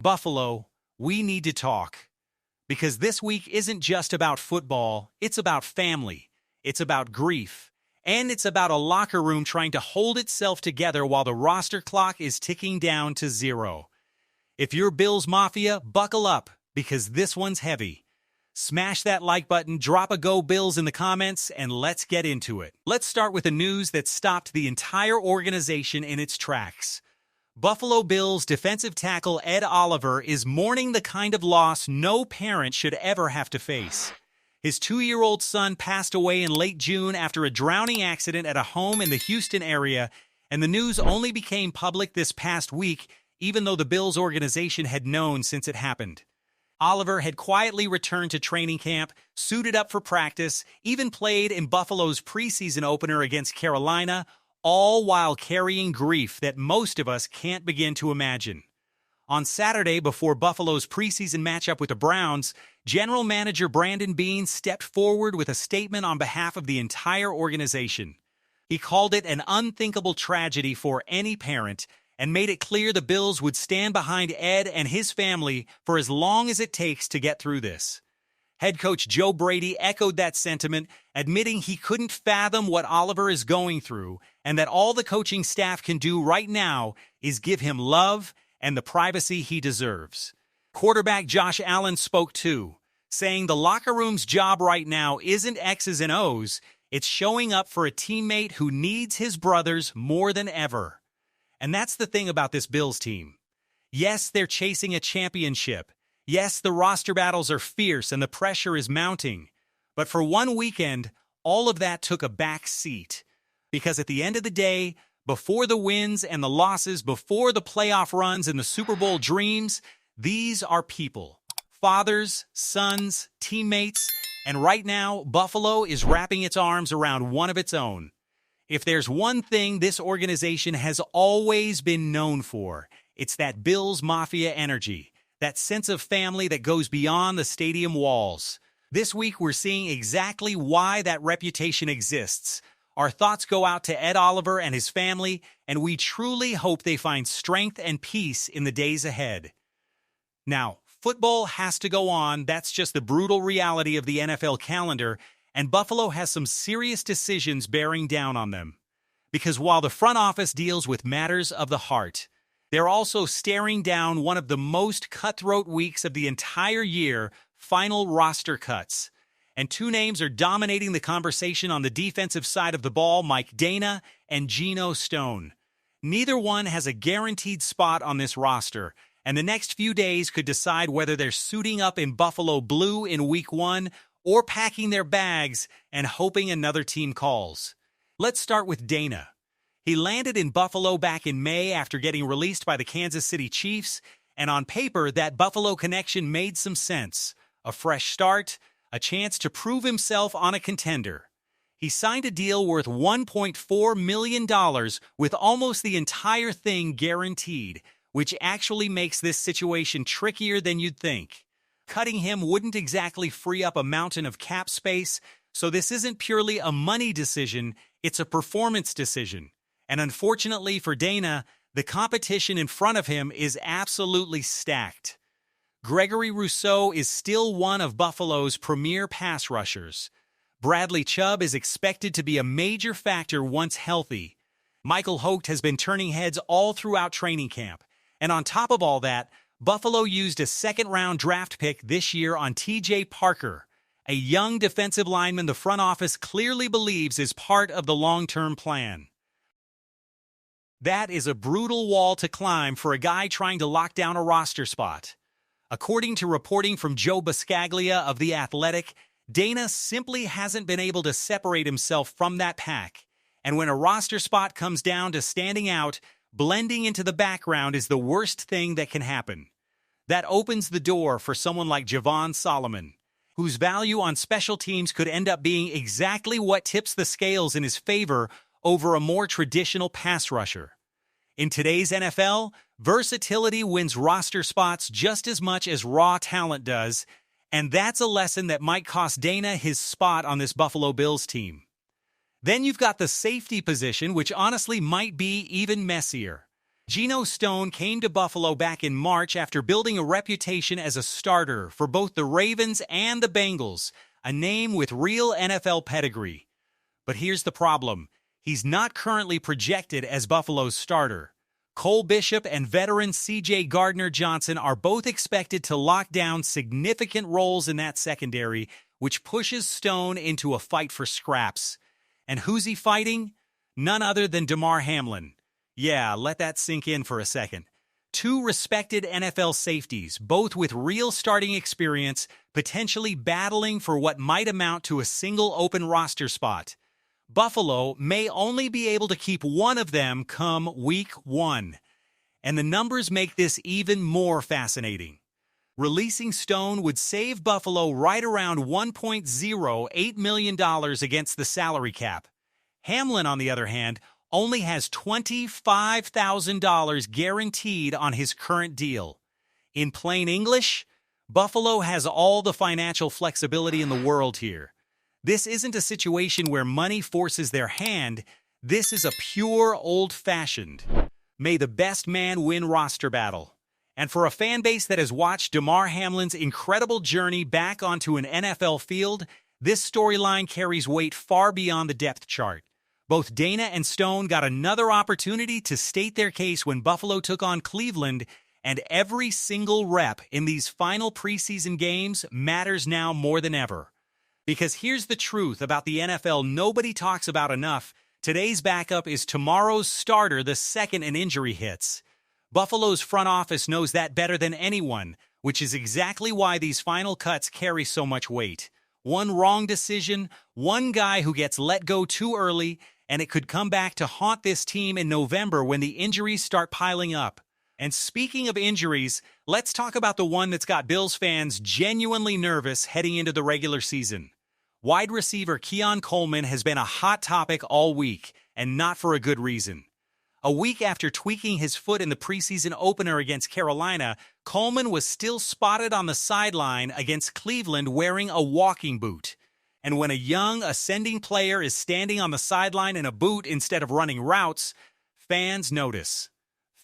Buffalo, we need to talk. Because this week isn't just about football, it's about family, it's about grief, and it's about a locker room trying to hold itself together while the roster clock is ticking down to zero. If you're Bills Mafia, buckle up, because this one's heavy. Smash that like button, drop a Go Bills in the comments, and let's get into it. Let's start with the news that stopped the entire organization in its tracks. Buffalo Bills defensive tackle Ed Oliver is mourning the kind of loss no parent should ever have to face. His 2-year-old son passed away in late June after a drowning accident at a home in the Houston area, and the news only became public this past week, even though the Bills organization had known since it happened. Oliver had quietly returned to training camp, suited up for practice, even played in Buffalo's preseason opener against Carolina, all while carrying grief that most of us can't begin to imagine. On Saturday, before Buffalo's preseason matchup with the Browns, General Manager Brandon Beane stepped forward with a statement on behalf of the entire organization. He called it an unthinkable tragedy for any parent and made it clear the Bills would stand behind Ed and his family for as long as it takes to get through this. Head coach Joe Brady echoed that sentiment, admitting he couldn't fathom what Oliver is going through and that all the coaching staff can do right now is give him love and the privacy he deserves. Quarterback Josh Allen spoke too, saying the locker room's job right now isn't X's and O's, it's showing up for a teammate who needs his brothers more than ever. And that's the thing about this Bills team. Yes, they're chasing a championship. Yes, the roster battles are fierce and the pressure is mounting. But for one weekend, all of that took a back seat. Because at the end of the day, before the wins and the losses, before the playoff runs and the Super Bowl dreams, these are people. Fathers, sons, teammates, and right now, Buffalo is wrapping its arms around one of its own. If there's one thing this organization has always been known for, it's that Bills Mafia energy. That sense of family that goes beyond the stadium walls. This week, we're seeing exactly why that reputation exists. Our thoughts go out to Ed Oliver and his family, and we truly hope they find strength and peace in the days ahead. Now, football has to go on. That's just the brutal reality of the NFL calendar, and Buffalo has some serious decisions bearing down on them. Because while the front office deals with matters of the heart, they're also staring down one of the most cutthroat weeks of the entire year, final roster cuts. And two names are dominating the conversation on the defensive side of the ball, Mike Dana and Geno Stone. Neither one has a guaranteed spot on this roster, and the next few days could decide whether they're suiting up in Buffalo blue in Week 1 or packing their bags and hoping another team calls. Let's start with Dana. He landed in Buffalo back in May after getting released by the Kansas City Chiefs, and on paper, that Buffalo connection made some sense. A fresh start, a chance to prove himself on a contender. He signed a deal worth $1.4 million with almost the entire thing guaranteed, which actually makes this situation trickier than you'd think. Cutting him wouldn't exactly free up a mountain of cap space, so this isn't purely a money decision, it's a performance decision. And unfortunately for Dana, the competition in front of him is absolutely stacked. Gregory Rousseau is still one of Buffalo's premier pass rushers. Bradley Chubb is expected to be a major factor once healthy. Michael Holt has been turning heads all throughout training camp. And on top of all that, Buffalo used a second-round draft pick this year on T.J. Parker, a young defensive lineman the front office clearly believes is part of the long-term plan. That is a brutal wall to climb for a guy trying to lock down a roster spot. According to reporting from Joe Buscaglia of The Athletic, Dana simply hasn't been able to separate himself from that pack. And when a roster spot comes down to standing out, blending into the background is the worst thing that can happen. That opens the door for someone like Javon Solomon, whose value on special teams could end up being exactly what tips the scales in his favor over a more traditional pass rusher. In today's NFL, versatility wins roster spots just as much as raw talent does, and that's a lesson that might cost Dana his spot on this Buffalo Bills team. Then you've got the safety position, which honestly might be even messier. Geno Stone came to Buffalo back in March after building a reputation as a starter for both the Ravens and the Bengals, a name with real NFL pedigree. But here's the problem. He's not currently projected as Buffalo's starter. Cole Bishop and veteran C.J. Gardner-Johnson are both expected to lock down significant roles in that secondary, which pushes Stone into a fight for scraps. And who's he fighting? None other than Damar Hamlin. Yeah, let that sink in for a second. Two respected NFL safeties, both with real starting experience, potentially battling for what might amount to a single open roster spot. Buffalo may only be able to keep one of them come week 1. And the numbers make this even more fascinating. Releasing Stone would save Buffalo right around $1.08 million against the salary cap. Hamlin, on the other hand, only has $25,000 guaranteed on his current deal. In plain English, Buffalo has all the financial flexibility in the world here. This isn't a situation where money forces their hand. This is a pure old-fashioned, may the best man win roster battle. And for a fan base that has watched Damar Hamlin's incredible journey back onto an NFL field, this storyline carries weight far beyond the depth chart. Both Dana and Stone got another opportunity to state their case when Buffalo took on Cleveland, and every single rep in these final preseason games matters now more than ever. Because here's the truth about the NFL nobody talks about enough. Today's backup is tomorrow's starter the second an injury hits. Buffalo's front office knows that better than anyone, which is exactly why these final cuts carry so much weight. One wrong decision, one guy who gets let go too early, and it could come back to haunt this team in November when the injuries start piling up. And speaking of injuries, let's talk about the one that's got Bills fans genuinely nervous heading into the regular season. Wide receiver Keon Coleman has been a hot topic all week, and not for a good reason. A week after tweaking his foot in the preseason opener against Carolina, Coleman was still spotted on the sideline against Cleveland wearing a walking boot. And when a young, ascending player is standing on the sideline in a boot instead of running routes, fans notice.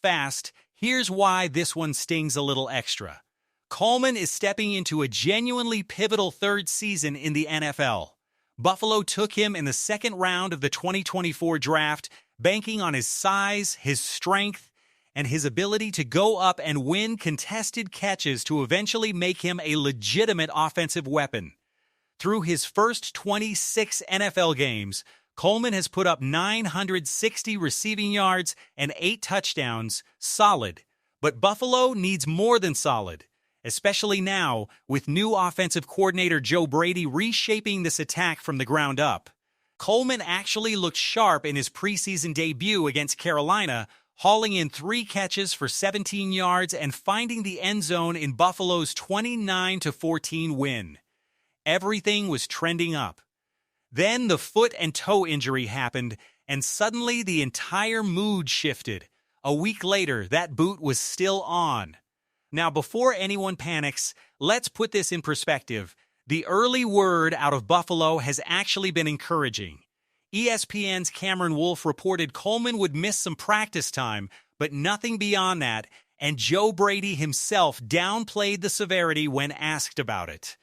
Fast, here's why this one stings a little extra. Coleman is stepping into a genuinely pivotal third season in the NFL. Buffalo took him in the second round of the 2024 draft, banking on his size, his strength, and his ability to go up and win contested catches to eventually make him a legitimate offensive weapon. Through his first 26 NFL games, Coleman has put up 960 receiving yards and 8 touchdowns, solid. But Buffalo needs more than solid, especially now with new offensive coordinator Joe Brady reshaping this attack from the ground up. Coleman actually looked sharp in his preseason debut against Carolina, hauling in 3 catches for 17 yards and finding the end zone in Buffalo's 29-14 win. Everything was trending up. Then the foot and toe injury happened, and suddenly the entire mood shifted. A week later, that boot was still on. Now, before anyone panics, let's put this in perspective. The early word out of Buffalo has actually been encouraging. ESPN's Cameron Wolfe reported Coleman would miss some practice time, but nothing beyond that, and Joe Brady himself downplayed the severity when asked about it.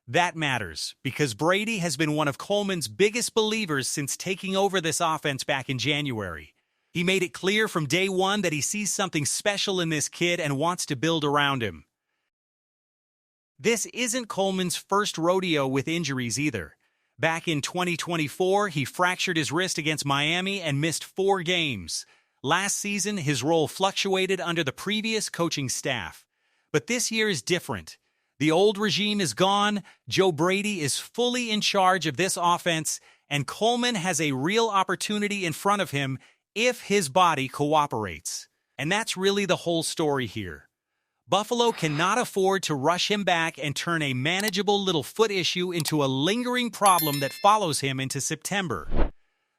That matters, because Brady has been one of Coleman's biggest believers since taking over this offense back in January. He made it clear from day one that he sees something special in this kid and wants to build around him. This isn't Coleman's first rodeo with injuries either. Back in 2024, he fractured his wrist against Miami and missed 4 games. Last season, his role fluctuated under the previous coaching staff. But this year is different. The old regime is gone, Joe Brady is fully in charge of this offense, and Coleman has a real opportunity in front of him if his body cooperates. And that's really the whole story here. Buffalo cannot afford to rush him back and turn a manageable little foot issue into a lingering problem that follows him into September.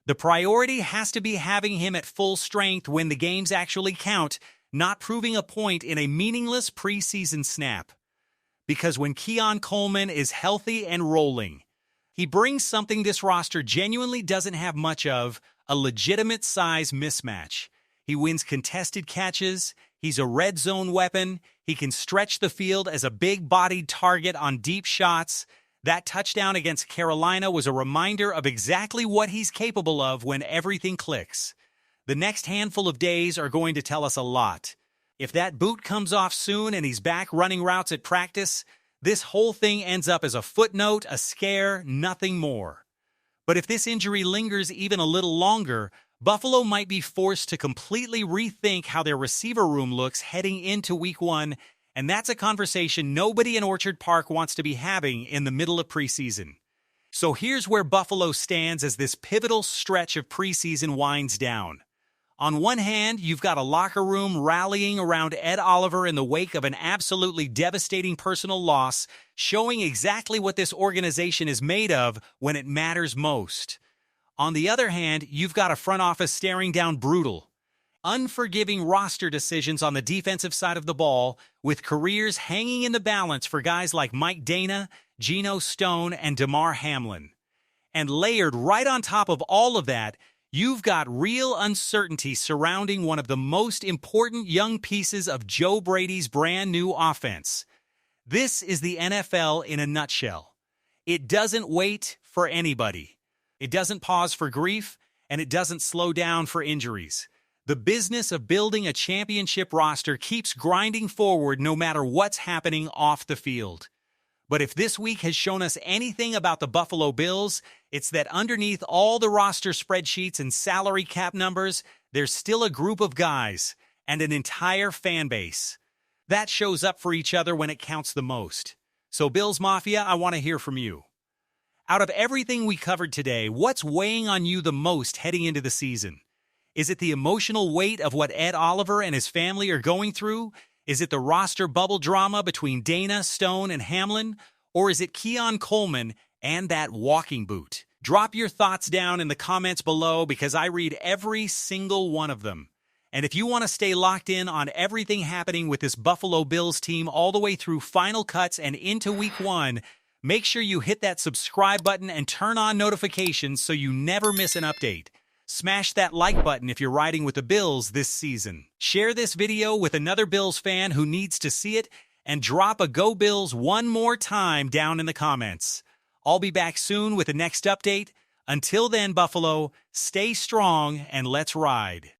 The priority has to be having him at full strength when the games actually count, not proving a point in a meaningless preseason snap. Because when Keon Coleman is healthy and rolling, he brings something this roster genuinely doesn't have much of, a legitimate size mismatch. He wins contested catches. He's a red zone weapon. He can stretch the field as a big-bodied target on deep shots. That touchdown against Carolina was a reminder of exactly what he's capable of when everything clicks. The next handful of days are going to tell us a lot. If that boot comes off soon and he's back running routes at practice, this whole thing ends up as a footnote, a scare, nothing more. But if this injury lingers even a little longer, Buffalo might be forced to completely rethink how their receiver room looks heading into Week 1, and that's a conversation nobody in Orchard Park wants to be having in the middle of preseason. So here's where Buffalo stands as this pivotal stretch of preseason winds down. On one hand, you've got a locker room rallying around Ed Oliver in the wake of an absolutely devastating personal loss, showing exactly what this organization is made of when it matters most. On the other hand, you've got a front office staring down brutal, unforgiving roster decisions on the defensive side of the ball, with careers hanging in the balance for guys like Mike Dana, Geno Stone, and Damar Hamlin. And layered right on top of all of that, you've got real uncertainty surrounding one of the most important young pieces of Joe Brady's brand new offense. This is the NFL in a nutshell. It doesn't wait for anybody. It doesn't pause for grief, and it doesn't slow down for injuries. The business of building a championship roster keeps grinding forward no matter what's happening off the field. But if this week has shown us anything about the Buffalo Bills, it's that underneath all the roster spreadsheets and salary cap numbers, there's still a group of guys and an entire fan base that shows up for each other when it counts the most. So Bills Mafia, I want to hear from you. Out of everything we covered today, what's weighing on you the most heading into the season? Is it the emotional weight of what Ed Oliver and his family are going through? Is it the roster bubble drama between Dana, Stone, and Hamlin? Or is it Keon Coleman and that walking boot? Drop your thoughts down in the comments below because I read every single one of them. And if you want to stay locked in on everything happening with this Buffalo Bills team all the way through final cuts and into Week 1, make sure you hit that subscribe button and turn on notifications so you never miss an update. Smash that like button if you're riding with the Bills this season. Share this video with another Bills fan who needs to see it, and drop a Go Bills one more time down in the comments. I'll be back soon with the next update. Until then, Buffalo, stay strong and let's ride.